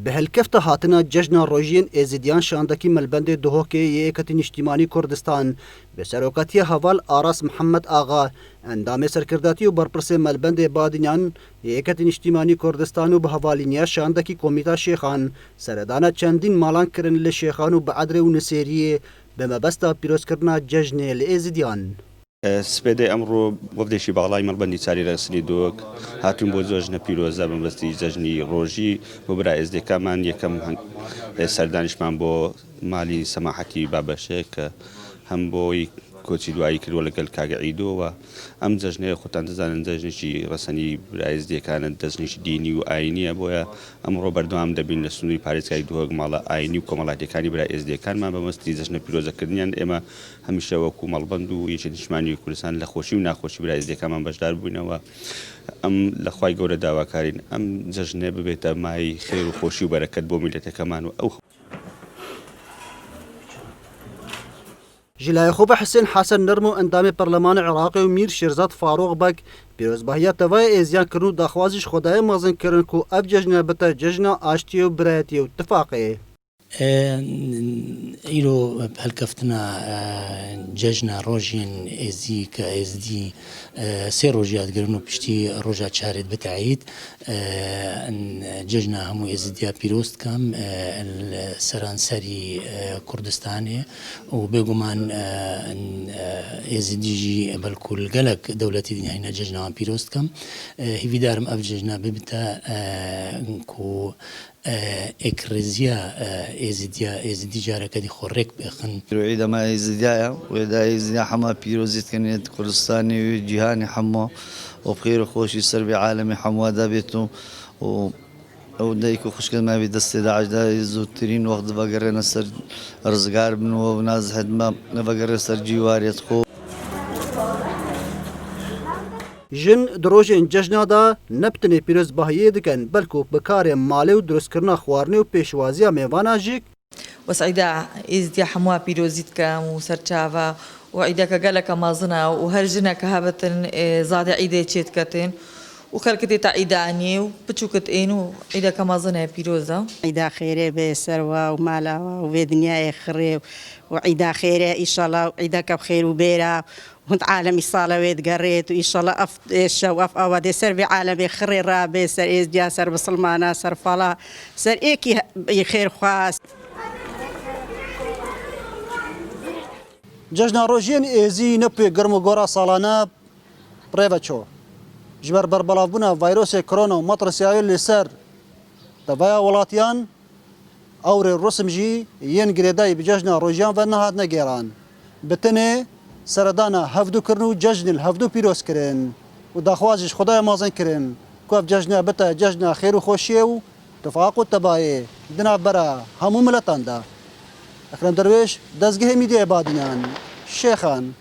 به هلکفت هاتنا جشن روژین ازیدیان شاندکی ملبند دهوکی یکتین اجتماعی کردستان به سروکاتی حوال آراس محمد آغا اندام سرکرداتی و برپرس ملبند بادینان یکتین اجتماعی کردستان و به حوالینیا شاندکی کمیتا شیخان سردانا چندین مالان کرن لشیخان و بعدر و نسیری به مبستا پیروز کرنا جشن ازیدیان. سپیده امرو وفدشی باغلای ملبندی ساری رسلی دوک هاتون بو جشن پیروزه بمبستی جشنی روژی ببرا ازدکامان یکم سردانشمان بو مالی سماحتی بابشه که هم بوی کوچی دوایی کرد ولگل کاغ عیدو و ام جشن خودتان تزانن جشنشی رسانی برای ازدکان جشنش دینی و آینی بویا امرو بردوام دبین لسنوی پاریس کای دوگ مالا آینی و کمالات کانی برای ازدکان ما بمستی جشن پیروزه کردنیان اما همیشه وکو ملبند و یه چندشمانی کردستان لخوشی و نخوشی برای ازدکان من باشدار بودن و ام لخوای گور دعوا کارین ام جشن ببیت مای خیر و خوشی و برکت بو ملت کمان و او جلای خوب حسین حسن نرمو اندام پارلمان عراقی و میر شیرزاد فاروق بک پیروزباهیت توای ازیان کرنو داخوازش خدای مازن کرن کو اف جشن بتا جشن آشتی و برایتی و اتفاقی. ایرو هلکفتنا جشن روژین ازی که ازدی سه روژیات گرنو پشتی روژا چارد بتعید جشن همو ازدیا پیروست کم سرانسری کردستانی و بگمان ازدیجی بالکل گلک دولتی دنیا هینا جشن هم پیروست کم هیوی دارم اف جشن ببتا کو اکرزیا ازدی جاره کدی خورک بخن. عيد ما ازدیاء و ازدیاء حما پیروزیت کنید کردستانی و جهانی حما و بخیر خوشی سر به عالم حما دابتو و دایکو خوشگل ما بی دست داعش دا زودترین وقت بگرن سر رزگار بنو و ناز حد ما بگرن سر جیواریت خو. جن دروژن جشنا دا نبتنی پیروزباهی دکن بلکو بکار مالی و درست کرنا خوارنی و پیشوازی میوانا جیک. وسعيدا ازديا حموا بيروزيت كام وسرچاوا وعيدا كقالة كمازنا وهرجنا كهابتن زاد عيدا تشيت كاتن وخلكتي تعيداني وبتشوكت إنه عيدا كمازنا بيروزا عيدا خيري بسروا ومالا وبدنيا خري وعيدا خيري إن شاء الله وعيدا كبخير وبيرا وانت عالمي صالة ويتقريت وإن شاء الله أف أودي سر بعالمي خري رابي سر إزديا سر بسلمانا سر فلا سر إيكي خير خاص. جشن روژین ازی نپی گرم و گورا سالانه پریوچو جبر بربلافبونا ویروس کرونا و مطرسیای لسر دوایا ولاتیان اور رسم جی ین گریدای بجشن روژین و نهاد نگیران بتنه سردانا هفدو کرنو جشن الهفدو پیروز کرن و داخوازش خدای مازن کرن کوف جشن بتا جشن خیر و خوشی و تفاق و تبایی دنا برا همو ملتان دا اکرم درویش دزگه میدی عبادیان شیخان